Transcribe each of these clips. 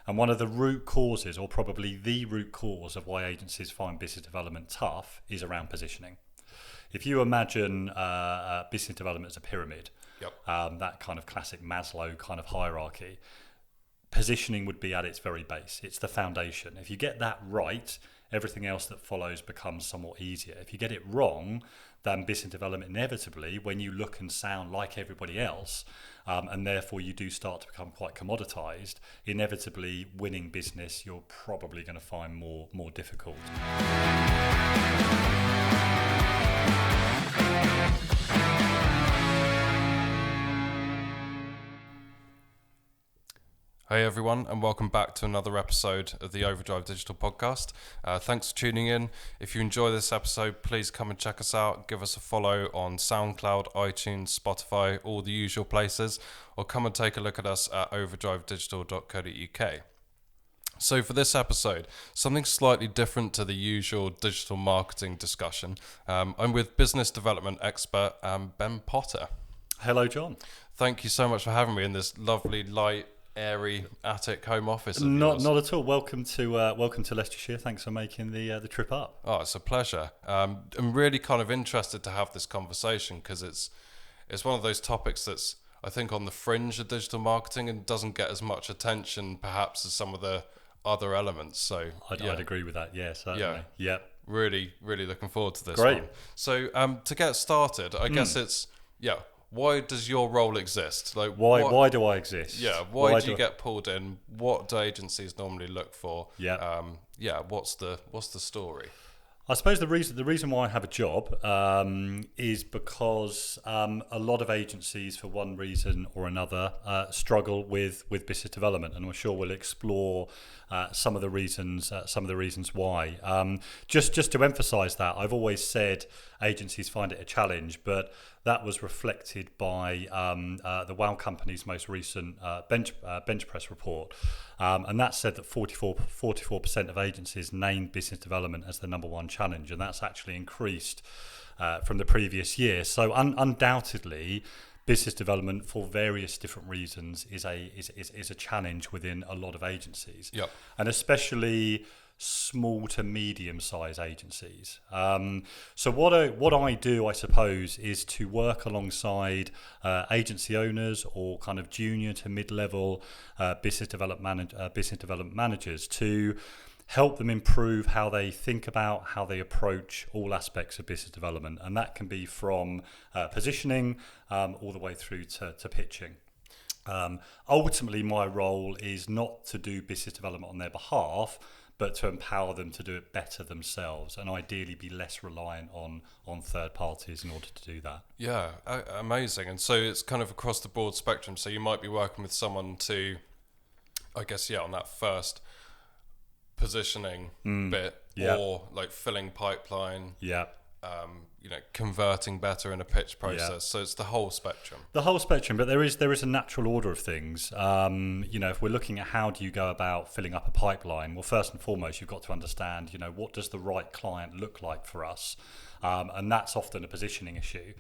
And one of the root causes, or probably the root cause of why agencies find business development tough, is around positioning. If you imagine business development as a pyramid, that kind of classic Maslow kind of hierarchy, positioning would be at its very base. It's the foundation. If you get that right, everything else that follows becomes somewhat easier. If you get it wrong, then business development inevitably, when you look and sound like everybody else, and therefore you do start to become quite commoditized, inevitably winning business you're probably going to find more difficult. Hey everyone, and welcome back to another episode of the Overdrive Digital Podcast. Thanks for tuning in. If you enjoy this episode, please come and check us out. Give us a follow on SoundCloud, iTunes, Spotify, all the usual places, or come and take a look at us at overdrivedigital.co.uk. So for this episode, something slightly different to the usual digital marketing discussion. I'm with business development expert Ben Potter. Hello, John. Thank you so much for having me in this lovely, light, airy attic home office. Not at all. Welcome to Leicestershire. Thanks for making the trip up. Oh, it's a pleasure. I'm really kind of interested to have this conversation because it's one of those topics that's, I think, on the fringe of digital marketing and doesn't get as much attention perhaps as some of the other elements. So I'd agree with that. Yeah, certainly. Yeah. Really looking forward to this. Great. One. So to get started, I guess it's why does your role exist? Like why do I exist? Yeah, why do you get pulled in? What do agencies normally look for? Yeah. What's the story? I suppose the reason why I have a job is because a lot of agencies, for one reason or another, struggle with business development, and I'm sure we'll explore some of the reasons why. Just to emphasise that, I've always said agencies find it a challenge, but that was reflected by the Wow Company's most recent bench press report, and that said that 44% of agencies named business development as the number one challenge, and that's actually increased from the previous year. So undoubtedly, business development, for various different reasons, is a challenge within a lot of agencies, and especially small to medium-sized agencies. So what I do, I suppose, is to work alongside agency owners or kind of junior to mid-level business development managers to help them improve how they think about, how they approach all aspects of business development, and that can be from positioning all the way through to pitching. Ultimately, my role is not to do business development on their behalf, but to empower them to do it better themselves, and ideally be less reliant on third parties in order to do that. Yeah, amazing. And so it's kind of across the broad spectrum. So you might be working with someone to, I guess, on that first positioning bit, or like filling pipeline. Yeah. Converting better in a pitch process. Yeah. So it's the whole spectrum. But there is a natural order of things. If we're looking at how do you go about filling up a pipeline, well, first and foremost, you've got to understand, what does the right client look like for us? And that's often a positioning issue.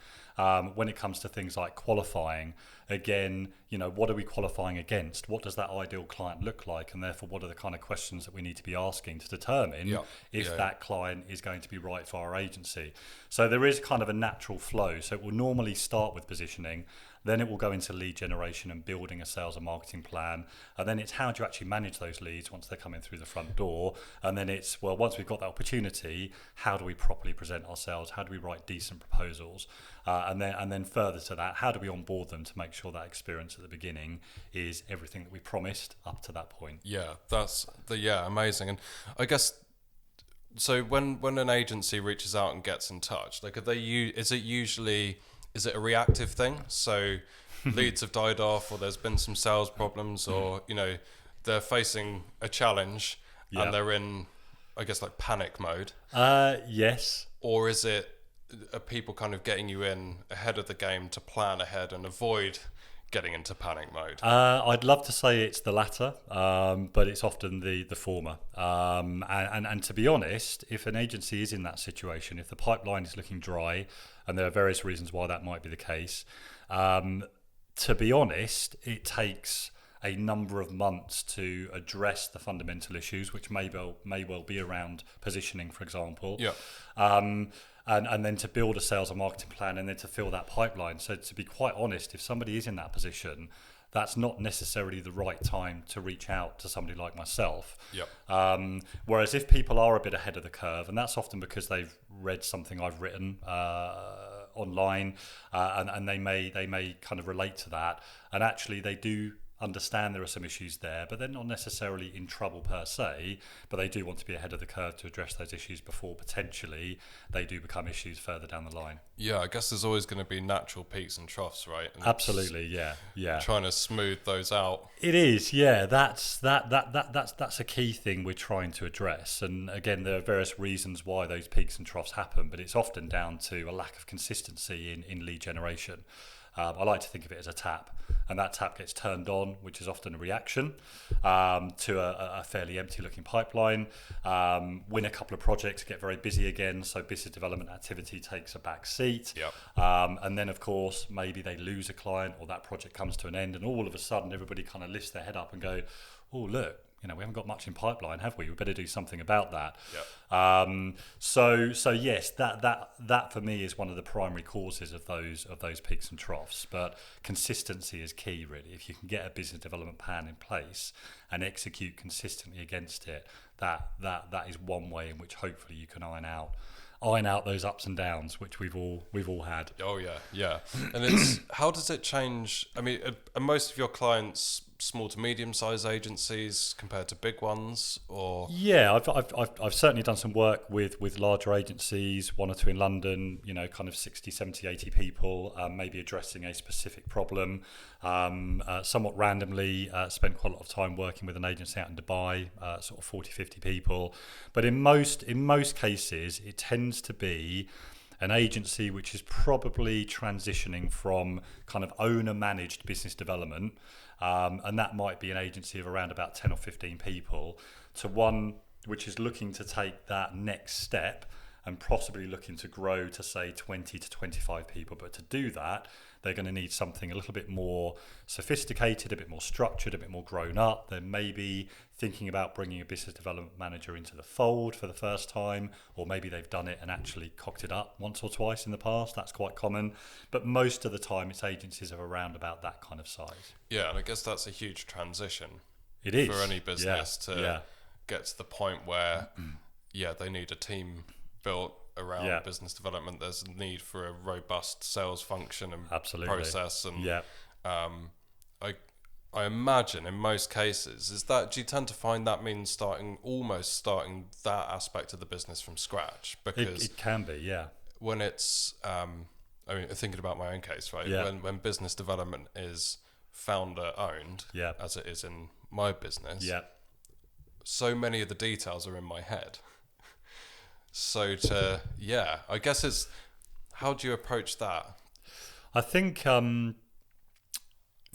When it comes to things like qualifying, again, what are we qualifying against? What does that ideal client look like? And therefore, what are the kind of questions that we need to be asking to determine if that client is going to be right for our agency? So there is kind of a natural flow. So it will normally start with positioning, then it will go into lead generation and building a sales and marketing plan. And then it's how do you actually manage those leads once they're coming through the front door? And then it's, well, once we've got that opportunity, how do we properly present ourselves? How do we write decent proposals? And then further to that, how do we onboard them to make sure that experience at the beginning is everything that we promised up to that point? Yeah, that's amazing. And I guess, so when an agency reaches out and gets in touch, like is it a reactive thing? So leads have died off, or there's been some sales problems, or they're facing a challenge and they're in, I guess, like panic mode. Yes. Or are people kind of getting you in ahead of the game to plan ahead and avoid getting into panic mode? I'd love to say it's the latter, but it's often the former. And to be honest, if an agency is in that situation, if the pipeline is looking dry, and there are various reasons why that might be the case, to be honest, it takes a number of months to address the fundamental issues, which may well be around positioning, for example. Yeah. And then to build a sales and marketing plan, and then to fill that pipeline. So to be quite honest, if somebody is in that position, that's not necessarily the right time to reach out to somebody like myself. Yep. Whereas if people are a bit ahead of the curve, and that's often because they've read something I've written online, and they may kind of relate to that, and actually they do understand there are some issues there, but they're not necessarily in trouble per se, but they do want to be ahead of the curve to address those issues before potentially they do become issues further down the line. Yeah, I guess there's always going to be natural peaks and troughs, right? And absolutely, yeah. Trying to smooth those out. It is, yeah. That's a key thing we're trying to address. And again, there are various reasons why those peaks and troughs happen, but it's often down to a lack of consistency in lead generation. I like to think of it as a tap, and that tap gets turned on, which is often a reaction to a fairly empty-looking pipeline. Win a couple of projects, get very busy again, so business development activity takes a back seat. Yep. And then, of course, maybe they lose a client or that project comes to an end, and all of a sudden everybody kind of lifts their head up and go, oh, look, we haven't got much in pipeline, have we? We better do something about that. Yep. So yes, that for me is one of the primary causes of those peaks and troughs. But consistency is key, really. If you can get a business development plan in place and execute consistently against it, that is one way in which hopefully you can iron out those ups and downs, which we've all had. Oh yeah. And it's how does it change? I mean, are most of your clients small to medium-sized agencies compared to big ones, or? Yeah, I've certainly done some work with larger agencies, one or two in London, kind of 60, 70, 80 people, maybe addressing a specific problem. Somewhat randomly, spent quite a lot of time working with an agency out in Dubai, sort of 40, 50 people. But in most cases, it tends to be an agency which is probably transitioning from kind of owner-managed business development, and that might be an agency of around about 10 or 15 people, to one which is looking to take that next step and possibly looking to grow to, say, 20 to 25 people. But to do that, they're going to need something a little bit more sophisticated, a bit more structured, a bit more grown up. They're maybe thinking about bringing a business development manager into the fold for the first time, or maybe they've done it and actually cocked it up once or twice in the past. That's quite common. But most of the time, it's agencies of around about that kind of size. Yeah, and I guess that's a huge transition. It is. For any business to get to the point where, they need a team built around business development. There's a need for a robust sales function and process, and I imagine in most cases do you tend to find that means starting that aspect of the business from scratch? Because it can be, when it's thinking about my own case, right? When business development is founder owned, as it is in my business, so many of the details are in my head. So I guess it's, how do you approach that? I think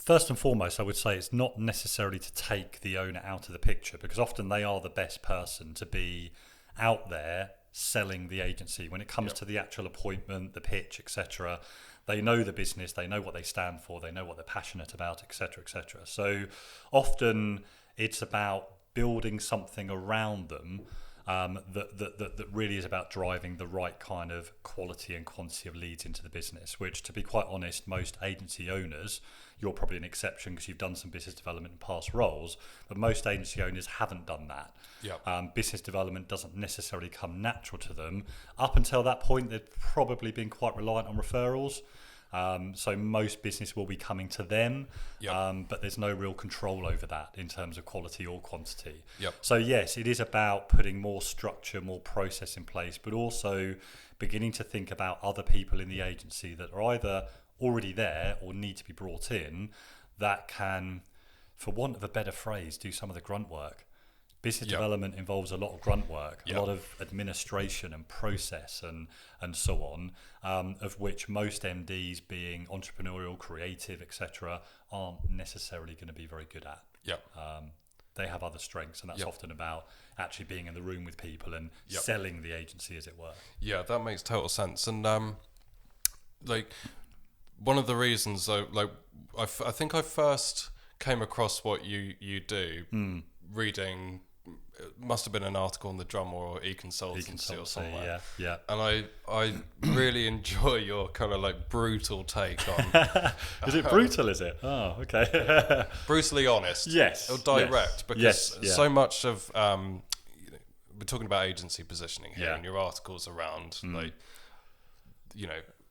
first and foremost, I would say it's not necessarily to take the owner out of the picture, because often they are the best person to be out there selling the agency. When it comes to the actual appointment, the pitch, etc., they know the business, they know what they stand for, they know what they're passionate about, etc., etc. So often it's about building something around them that really is about driving the right kind of quality and quantity of leads into the business, which, to be quite honest, most agency owners, you're probably an exception because you've done some business development in past roles, but most agency owners haven't done that. Business development doesn't necessarily come natural to them. Up until that point, they've probably been quite reliant on referrals. So most business will be coming to them, but there's no real control over that in terms of quality or quantity. So yes, it is about putting more structure, more process in place, but also beginning to think about other people in the agency that are either already there or need to be brought in that can, for want of a better phrase, do some of the grunt work. Business development involves a lot of grunt work, a lot of administration and process and so on, of which most MDs, being entrepreneurial, creative, etc., aren't necessarily going to be very good at. They have other strengths, and that's often about actually being in the room with people and selling the agency, as it were. Yeah, that makes total sense. And one of the reasons, though, I think I first came across what you do, reading. It must have been an article on the Drum or e-consultancy or somewhere. Yeah. And I really enjoy your kind of like brutal take on. Is it brutal? Is it? Oh, okay. Brutally honest. Yes. Or direct, because so much of we're talking about agency positioning here, and your articles around like,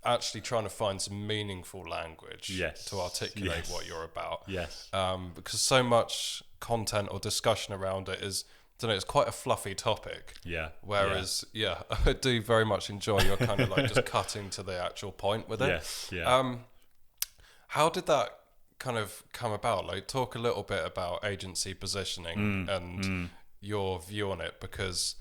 actually trying to find some meaningful language to articulate what you're about. Yes. Because so much content or discussion around it is, I don't know, it's quite a fluffy topic. Yeah. Whereas, I do very much enjoy your kind of like just cutting to the actual point with it. Yes. Yeah. How did that kind of come about? Like, talk a little bit about agency positioning and your view on it, because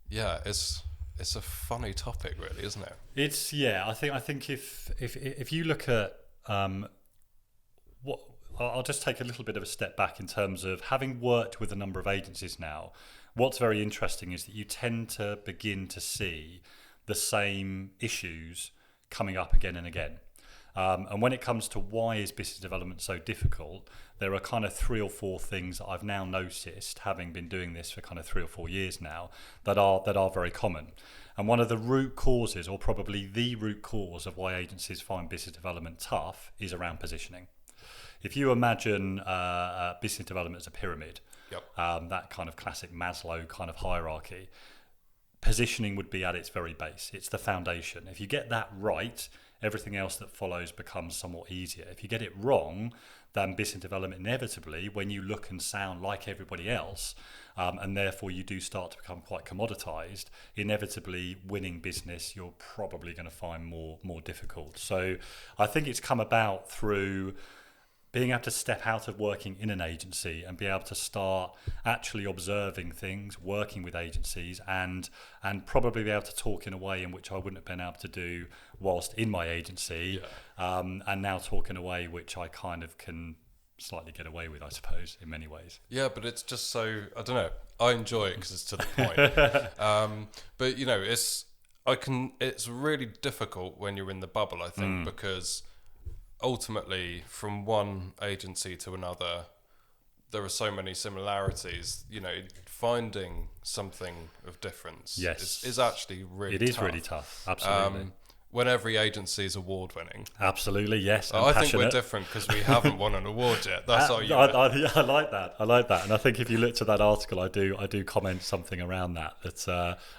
it's a funny topic, really, isn't it? It's I think if you look at what I'll just take a little bit of a step back in terms of having worked with a number of agencies now. What's very interesting is that you tend to begin to see the same issues coming up again and again. And when it comes to why is business development so difficult, there are kind of 3 or 4 things that I've now noticed, having been doing this for kind of 3 or 4 years now, that are very common. And one of the root causes, or probably the root cause of why agencies find business development tough, is around positioning. If you imagine business development as a pyramid, that kind of classic Maslow kind of hierarchy, positioning would be at its very base. It's the foundation. If you get that right, everything else that follows becomes somewhat easier. If you get it wrong, then business development inevitably, when you look and sound like everybody else, and therefore you do start to become quite commoditized, inevitably winning business you're probably going to find more difficult. So I think it's come about through being able to step out of working in an agency and be able to start actually observing things, working with agencies, and probably be able to talk in a way in which I wouldn't have been able to do whilst in my agency, and now talk in a way which I kind of can slightly get away with, I suppose, in many ways. Yeah, but it's just so, I don't know, I enjoy it because it's to the point. But, it's really difficult when you're in the bubble, I think, because ultimately, from one agency to another, there are so many similarities. Finding something of difference is actually really tough. It is really tough, absolutely. When every agency is award winning. Absolutely, yes. I think we're different because we haven't won an award yet. That's our I like that. And I think if you looked at that article, I do comment something around that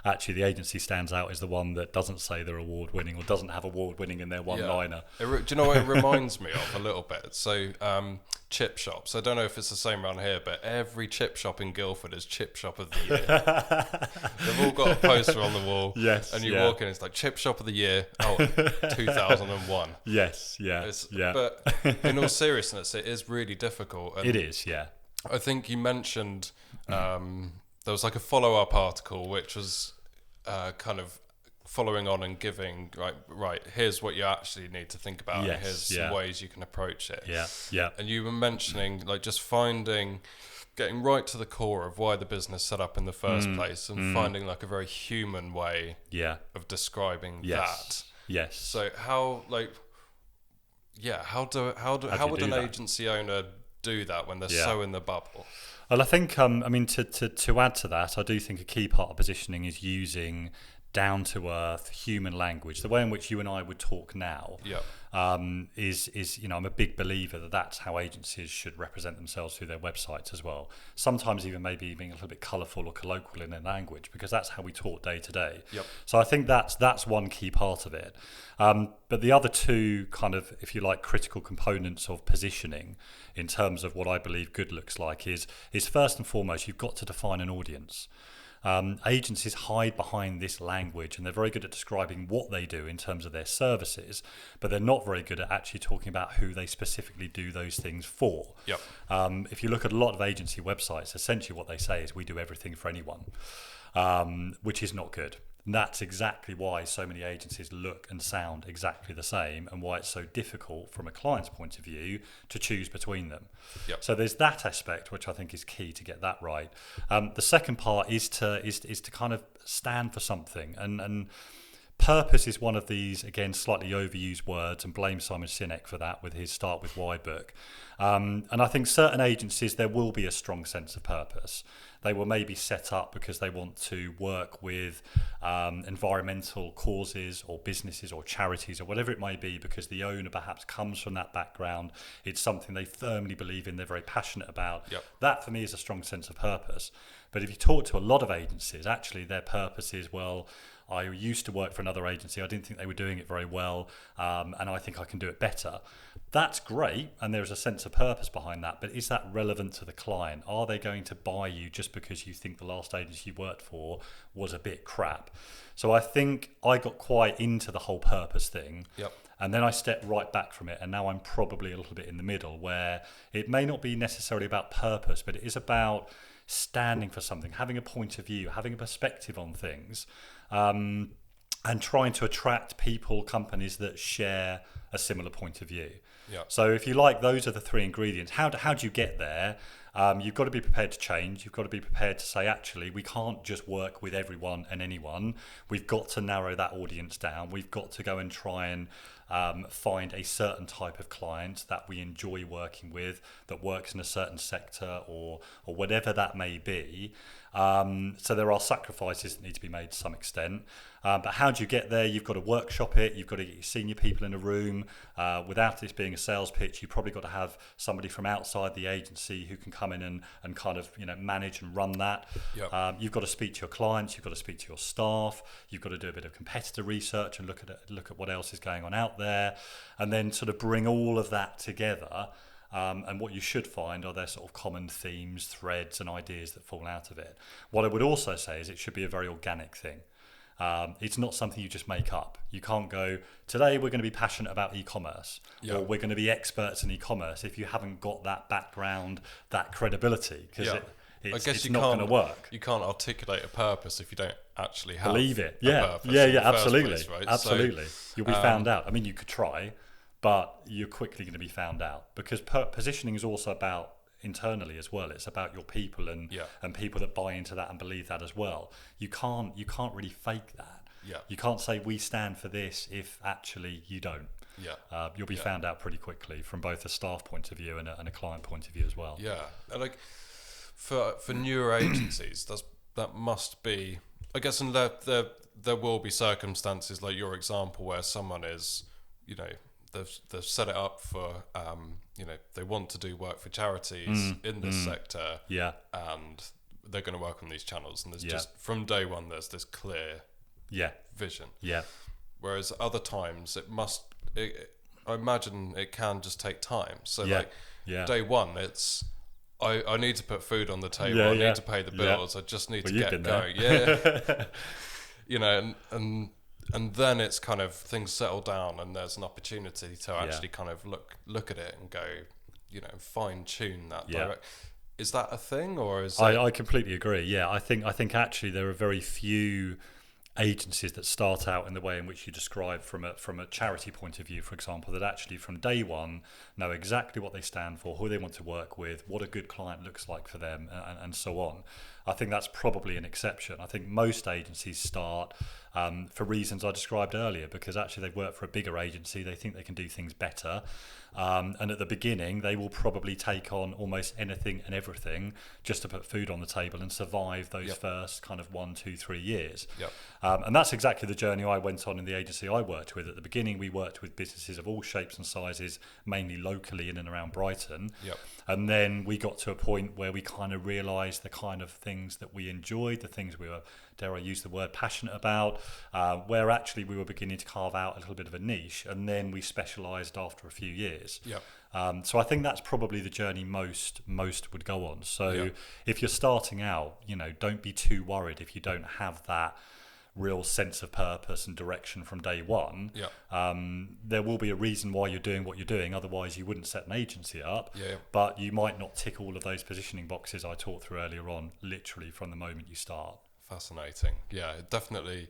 actually the agency stands out as the one that doesn't say they're award winning or doesn't have award winning in their one-liner. Do you know what it reminds me of a little bit? So chip shops. I don't know if it's the same around here, but every chip shop in Guildford is chip shop of the year. They've all got a poster on the wall. Yes. And you walk in, it's like chip shop of the year. Oh, 2001. Yes, But in all seriousness, it is really difficult. And it is, yeah. I think you mentioned there was like a follow-up article which was kind of following on and giving, right, here's what you actually need to think about, and here's some ways you can approach it. Yeah. And you were mentioning like just getting right to the core of why the business set up in the first place, and finding like a very human way of describing that. Yes. So how would an agency owner do that when they're so in the bubble? Well, I think to add to that, I do think a key part of positioning is using down to earth human language, the way in which you and I would talk now. Is I'm a big believer that that's how agencies should represent themselves through their websites as well. Sometimes even maybe being a little bit colourful or colloquial in their language, because that's how we talk day to day. So I think that's one key part of it. But the other two kind of, if you like, critical components of positioning in terms of what I believe good looks like is first and foremost, you've got to define an audience. Agencies hide behind this language, and they're very good at describing what they do in terms of their services, but they're not very good at actually talking about who they specifically do those things for. If you look at a lot of agency websites, essentially what they say is we do everything for anyone, which is not good. And that's exactly why so many agencies look and sound exactly the same, and why it's so difficult from a client's point of view to choose between them. So there's that aspect which I think is key to get that right. The second part is to kind of stand for something, and Purpose is one of these, again, slightly overused words, and blame Simon Sinek for that with his Start With Why book. And I think certain agencies, there will be a strong sense of purpose. They will maybe set up because they want to work with environmental causes or businesses or charities or whatever it may be, because the owner perhaps comes from that background. It's something they firmly believe in, they're very passionate about. Yep. That for me is a strong sense of purpose. But if you talk to a lot of agencies, actually their purpose is, well, I used to work for another agency. I didn't think they were doing it very well, and I think I can do it better. That's great, and there's a sense of purpose behind that, but is that relevant to the client? Are they going to buy you just because you think the last agency you worked for was a bit crap? So I think I got quite into the whole purpose thing. Yep. And then I stepped right back from it, and now I'm probably a little bit in the middle, where it may not be necessarily about purpose, but it is about standing for something, having a point of view, having a perspective on things, and trying to attract people, companies that share a similar point of view. Yeah. So if you like, those are the three ingredients. How do you get there? You've got to be prepared to change. You've got to be prepared to say, actually, we can't just work with everyone and anyone. We've got to narrow that audience down. We've got to go and try and find a certain type of client that we enjoy working with, that works in a certain sector or whatever that may be. So there are sacrifices that need to be made to some extent. But how do you get there? You've got to workshop it. You've got to get your senior people in a room. Without this being a sales pitch, you've probably got to have somebody from outside the agency who can come in and kind of manage and run that. Yep. You've got to speak to your clients. You've got to speak to your staff. You've got to do a bit of competitor research and look at what else is going on out there, and then sort of bring all of that together. And what you should find are there sort of common themes, threads, and ideas that fall out of it. What I would also say is it should be a very organic thing. It's not something you just make up. You can't go, today we're going to be passionate about e-commerce, or we're going to be experts in e-commerce, if you haven't got that background, that credibility, because it's not going to work. You can't articulate a purpose if you don't actually have believe it. a purpose in the Absolutely. first place, right? Absolutely. So, you'll be found out. I mean, you could try, but you're quickly going to be found out, because positioning is also about internally as well. It's about your people and people that buy into that and believe that as well. You can't really fake that. You can't say we stand for this if actually you don't. You'll be found out pretty quickly from both a staff point of view and a client point of view as well. And like for newer agencies, that must be, I guess, and there will be circumstances like your example where someone is, they've set it up for, they want to do work for charities in this sector, and they're going to work on these channels, and there's just from day one there's this clear vision. Whereas other times I imagine it can just take time. So day one, it's I need to put food on the table. I need to pay the bills. I just need to get going. And then it's kind of things settle down, and there's an opportunity to actually kind of look at it and go, fine tune that. Is that a thing, or is I completely agree. I think actually there are very few agencies that start out in the way in which you describe from a charity point of view, for example, that actually from day one know exactly what they stand for, who they want to work with, what a good client looks like for them, and so on. I think that's probably an exception. I think most agencies start for reasons I described earlier, because actually they've worked for a bigger agency, they think they can do things better, and at the beginning they will probably take on almost anything and everything just to put food on the table and survive those first kind of 1, 2, 3 years. And that's exactly the journey I went on in the agency I worked with. At the beginning we worked with businesses of all shapes and sizes, mainly locally in and around Brighton. And then we got to a point where we kind of realised the kind of things that we enjoyed, the things we were, dare I use the word, passionate about, where actually we were beginning to carve out a little bit of a niche, and then we specialised after a few years. So I think that's probably the journey most would go on. So if you're starting out, don't be too worried if you don't have that real sense of purpose and direction from day one. There will be a reason why you're doing what you're doing, otherwise you wouldn't set an agency up. But you might not tick all of those positioning boxes I talked through earlier on, literally from the moment you start. Fascinating. It definitely,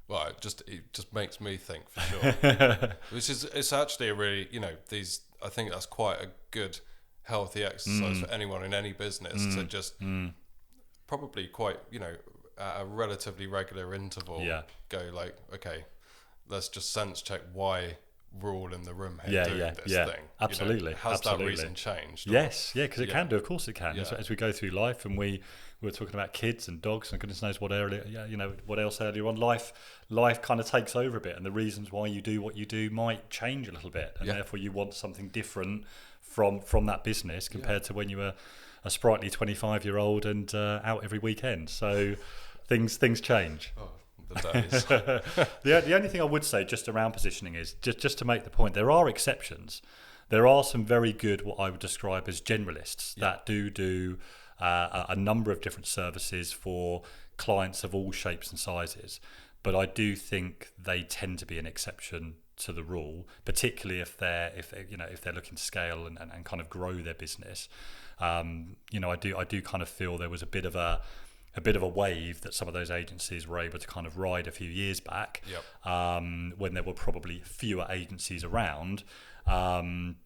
it just makes me think, for sure. It's actually a really, I think that's quite a good healthy exercise for anyone in any business to just probably quite, at a relatively regular interval, go like, okay, let's just sense check why we're all in the room here doing this thing. Absolutely. Has that reason changed? Yes, because it can do. Of course it can. Yeah. As we go through life, and we were talking about kids and dogs and goodness knows what earlier, what else earlier on. Life kind of takes over a bit, and the reasons why you do what you do might change a little bit, and therefore you want something different from that business compared to when you were a sprightly 25-year-old and out every weekend. So things change. Oh. The days. The only thing I would say just around positioning is just to make the point, there are exceptions. There are some very good, what I would describe as generalists that do a number of different services for clients of all shapes and sizes. But I do think they tend to be an exception to the rule, particularly if they're looking to scale and kind of grow their business. I do kind of feel there was a bit of a wave that some of those agencies were able to kind of ride a few years back, when there were probably fewer agencies around. Whilst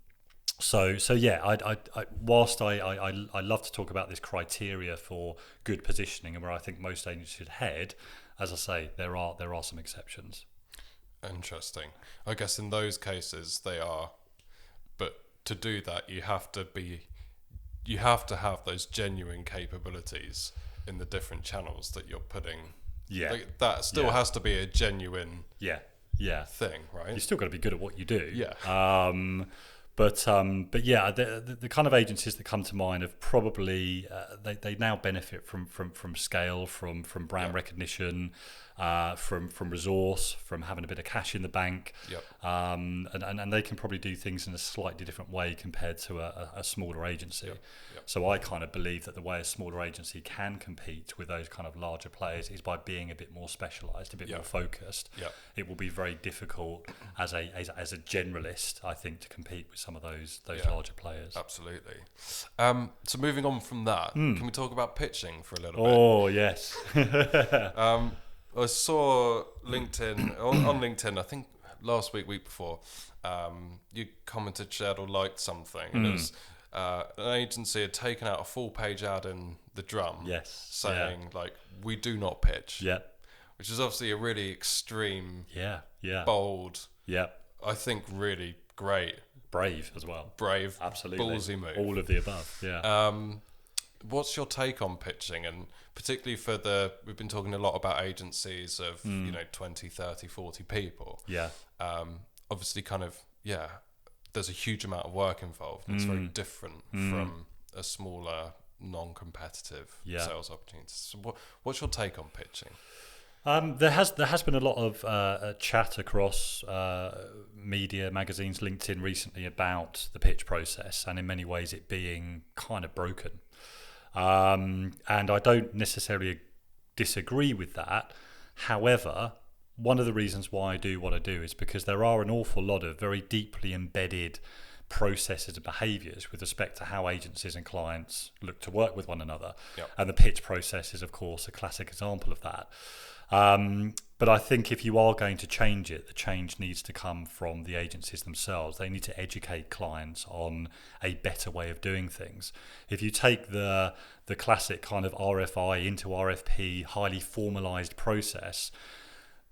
I love to talk about this criteria for good positioning and where I think most agencies should head, as I say, there are some exceptions. Interesting. I guess in those cases they are, but to do that you have to have those genuine capabilities in the different channels that you're putting. That still has to be a genuine thing, right? You still got to be good at what you do. But the kind of agencies that come to mind have probably they now benefit from scale, from brand recognition, from resource, from having a bit of cash in the bank, and they can probably do things in a slightly different way compared to a smaller agency. So I kind of believe that the way a smaller agency can compete with those kind of larger players is by being a bit more specialised, a bit more focused. It will be very difficult as a generalist, I think, to compete with some of those larger players. Absolutely. So moving on from that, can we talk about pitching for a little bit? Oh yes. I saw LinkedIn on LinkedIn, I think last week before, you commented, shared or liked something, and it was an agency had taken out a full page ad in the Drum, saying like, we do not pitch, which is obviously a really extreme, bold, I think really great, brave as well, absolutely, ballsy move, all of the above. What's your take on pitching, and particularly for we've been talking a lot about agencies of 20, 30, 40 people. Obviously kind of there's a huge amount of work involved. It's very different from a smaller non-competitive sales opportunity. So what's your take on pitching? There has been a lot of chat across media, magazines, LinkedIn recently about the pitch process, and in many ways it being kind of broken. And I don't necessarily disagree with that. However, one of the reasons why I do what I do is because there are an awful lot of very deeply embedded processes and behaviours with respect to how agencies and clients look to work with one another. And the pitch process is, of course, a classic example of that. But I think if you are going to change it, the change needs to come from the agencies themselves. They need to educate clients on a better way of doing things. If you take the classic kind of RFI into RFP, highly formalised process,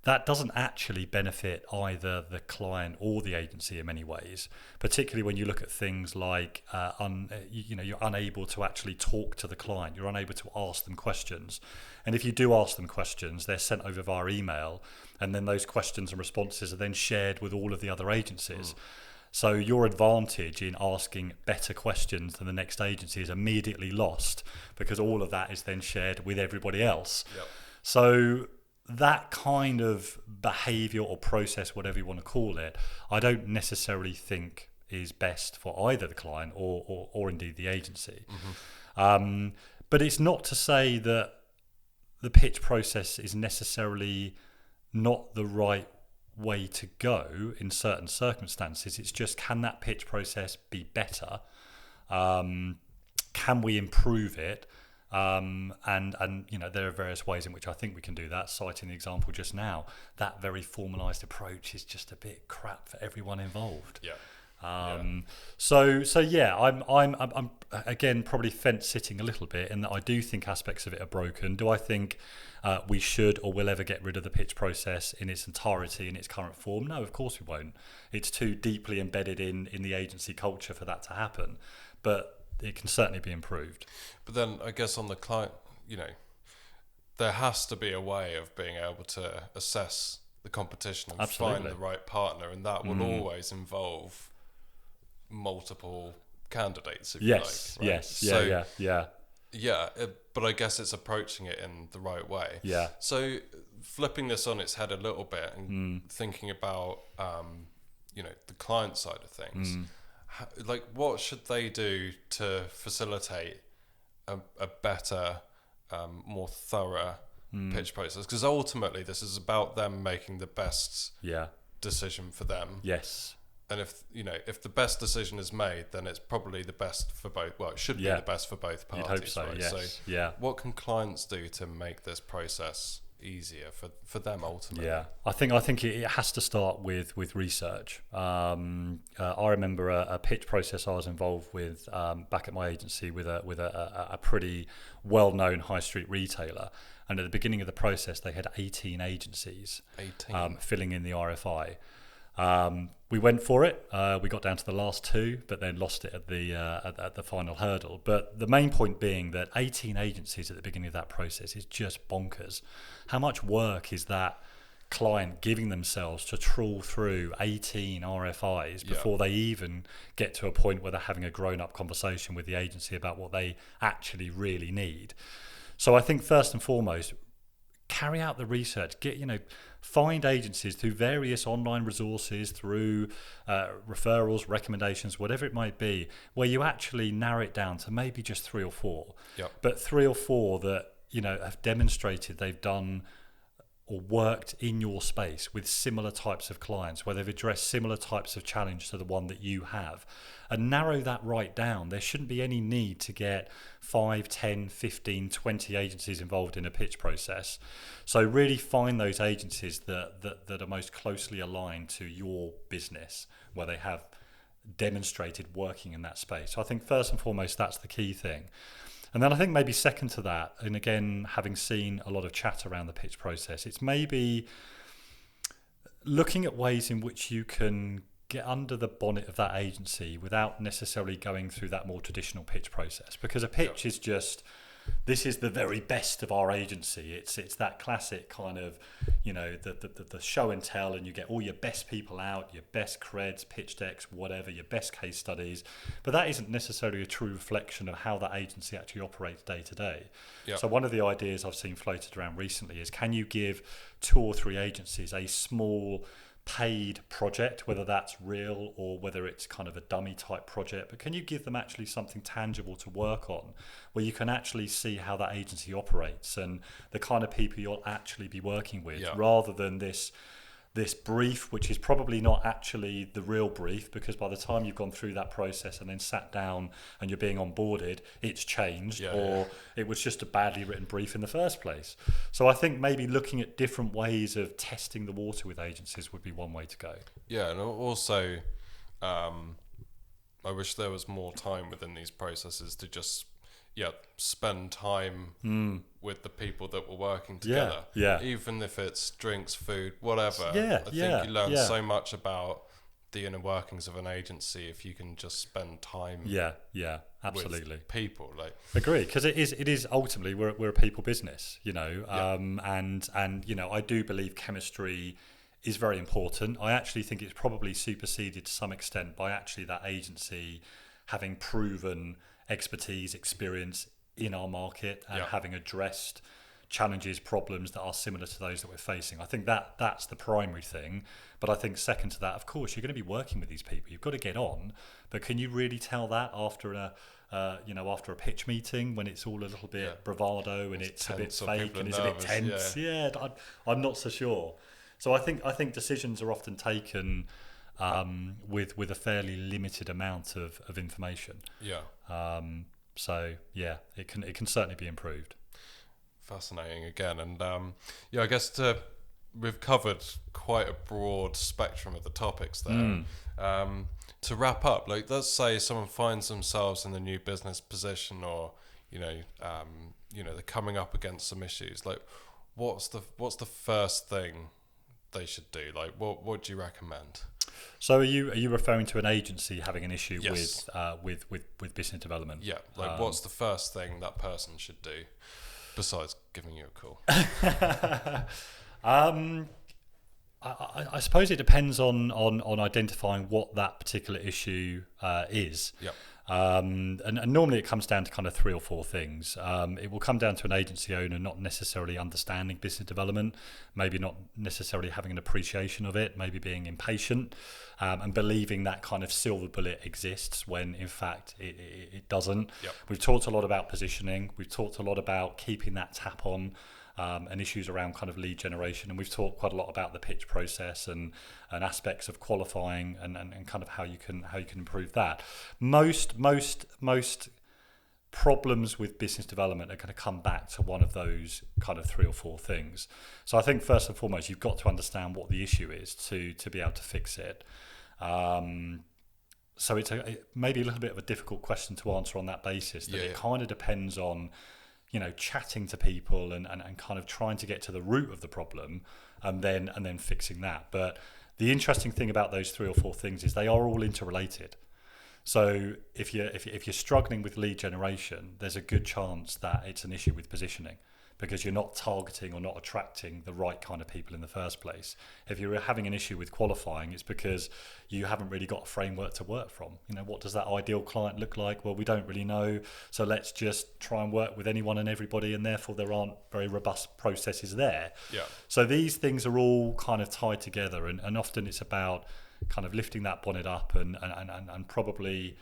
that doesn't actually benefit either the client or the agency in many ways, particularly when you look at things like you're unable to actually talk to the client, you're unable to ask them questions. And if you do ask them questions, they're sent over via email, and then those questions and responses are then shared with all of the other agencies. So your advantage in asking better questions than the next agency is immediately lost, because all of that is then shared with everybody else. So that kind of behaviour or process, whatever you want to call it, I don't necessarily think is best for either the client or indeed the agency. But it's not to say that the pitch process is necessarily not the right way to go in certain circumstances. It's just, can that pitch process be better? Can we improve it? And there are various ways in which I think we can do that. Citing the example just now, that very formalised approach is just a bit crap for everyone involved. So yeah, I'm again probably fence sitting a little bit in that I do think aspects of it are broken. Do I think we should or will ever get rid of the pitch process in its entirety in its current form? No, of course we won't. It's too deeply embedded in the agency culture for that to happen. But it can certainly be improved. But then I guess on the client, there has to be a way of being able to assess the competition and find the right partner, and that will always involve multiple candidates, if you like. Right? Yes, yeah. But I guess it's approaching it in the right way. Yeah. So flipping this on its head a little bit and thinking about, the client side of things, like what should they do to facilitate a better, more thorough pitch process? Because ultimately this is about them making the best decision for them. Yes. And if the best decision is made, then it's probably the best for both. Well, it should be the best for both parties. You'd hope so, right? yes. So what can clients do to make this process easier for them ultimately? Yeah, I think it has to start with research. I remember a pitch process I was involved with back at my agency with a pretty well-known high street retailer, and at the beginning of the process they had 18 agencies filling in the RFI. We went for it. We got down to the last two, but then lost it at the final hurdle. But the main point being that 18 agencies at the beginning of that process is just bonkers. How much work is that client giving themselves to trawl through 18 RFIs before they even get to a point where they're having a grown-up conversation with the agency about what they actually really need? So I think first and foremost, carry out the research. Find agencies through various online resources, through referrals, recommendations, whatever it might be, where you actually narrow it down to maybe just 3 or 4. But 3 or 4 that have demonstrated they've done or worked in your space with similar types of clients, where they've addressed similar types of challenge to the one that you have, and narrow that right down. There shouldn't be any need to get 5, 10, 15, 20 agencies involved in a pitch process. So really find those agencies that are most closely aligned to your business, where they have demonstrated working in that space. So I think first and foremost, that's the key thing. And then I think maybe second to that, and again, having seen a lot of chat around the pitch process, it's maybe looking at ways in which you can get under the bonnet of that agency without necessarily going through that more traditional pitch process. Because a pitch is just, this is the very best of our agency. It's that classic kind of, the show and tell, and you get all your best people out, your best creds, pitch decks, whatever, your best case studies. But that isn't necessarily a true reflection of how that agency actually operates day to day. So one of the ideas I've seen floated around recently is, can you give 2 or 3 agencies a small paid project, whether that's real or whether it's kind of a dummy type project, but can you give them actually something tangible to work on, where you can actually see how that agency operates and the kind of people you'll actually be working with, rather than this brief, which is probably not actually the real brief, because by the time you've gone through that process and then sat down and you're being onboarded, it's changed, it was just a badly written brief in the first place. So I think maybe looking at different ways of testing the water with agencies would be one way to go. Yeah, and also I wish there was more time within these processes to just spend time with the people that were working together. Even if it's drinks, food, whatever. I think you learn so much about the inner workings of an agency if you can just spend time absolutely with people. Agree, because it is ultimately we're a people business, and I do believe chemistry is very important. I actually think it's probably superseded to some extent by actually that agency having proven expertise, experience in our market, and having addressed challenges, problems that are similar to those that we're facing. I think that's the primary thing. But I think second to that, of course, you're going to be working with these people. You've got to get on. But can you really tell that after a pitch meeting, when it's all a little bit bravado and it's a bit fake and it's a bit tense? I'm not so sure. So I think decisions are often taken with a fairly limited amount of information. It can certainly be improved. Fascinating again, and I guess we've covered quite a broad spectrum of the topics there. to wrap up, like let's say someone finds themselves in a new business position, or they're coming up against some issues. Like, what's the first thing they should do? Like, what do you recommend? So are you referring to an agency having an issue Yes. with business development? Yeah. Like, what's the first thing that person should do besides giving you a call? I suppose it depends on identifying what that particular issue is. Yep. And normally it comes down to kind of 3 or 4 things. It will come down to an agency owner not necessarily understanding business development, maybe not necessarily having an appreciation of it, maybe being impatient, and believing that kind of silver bullet exists when in fact it doesn't. Yep. We've talked a lot about positioning. We've talked a lot about keeping that tap on. And issues around kind of lead generation, and we've talked quite a lot about the pitch process and aspects of qualifying and kind of how you can improve that. Most problems with business development are going to come back to one of those kind of 3 or 4 things. So I think first and foremost you've got to understand what the issue is to be able to fix it. So it's maybe a little bit of a difficult question to answer on that basis. That it kind of depends on chatting to people and kind of trying to get to the root of the problem and then fixing that. But the interesting thing about those 3 or 4 things is they are all interrelated. So if you're struggling with lead generation, there's a good chance that it's an issue with positioning, because you're not targeting or not attracting the right kind of people in the first place. If you're having an issue with qualifying, it's because you haven't really got a framework to work from. What does that ideal client look like? Well, we don't really know, so let's just try and work with anyone and everybody, and therefore there aren't very robust processes there. Yeah. So these things are all kind of tied together, and often it's about kind of lifting that bonnet up, and probably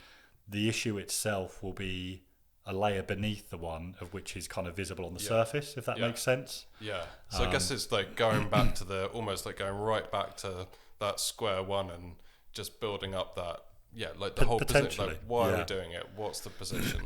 the issue itself will be a layer beneath the one of which is kind of visible on the surface, if that makes sense. Yeah. So I guess it's like going back to almost like going right back to that square one and just building up that, like the whole position. Like, why are we doing it? What's the position?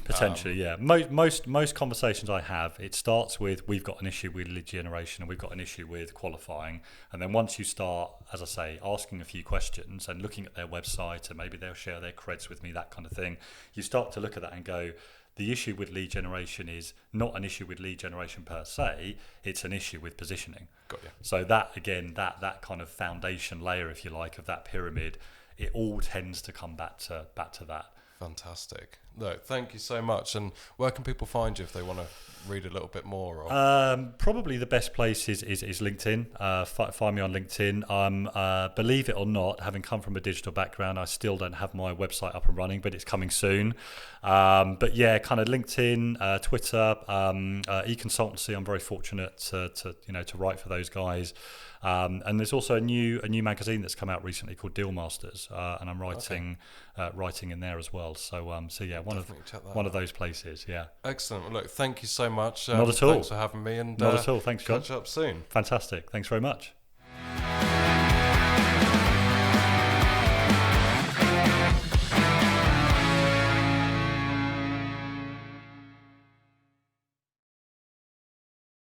Potentially, yeah. Most conversations I have, it starts with we've got an issue with lead generation and we've got an issue with qualifying, and then once you start, as I say, asking a few questions and looking at their website, and maybe they'll share their creds with me, that kind of thing, you start to look at that and go, the issue with lead generation is not an issue with lead generation per se, it's an issue with positioning. Got you. So that, again, that kind of foundation layer, if you like, of that pyramid, it all tends to come back to that. Fantastic. Look, thank you so much. And where can people find you if they want to read a little bit more? Or? Probably the best place is LinkedIn. Find me on LinkedIn. Believe it or not, having come from a digital background, I still don't have my website up and running, but it's coming soon. But yeah, kind of LinkedIn, Twitter, e-consultancy. I'm very fortunate to write for those guys. And there's also a new magazine that's come out recently called Deal Masters, and I'm writing in there as well. So yeah, one of those places. Yeah. Excellent. Well, look, thank you so much. Not at all. Thanks for having me, and not at all. Thanks, John. Catch up soon. Fantastic. Thanks very much.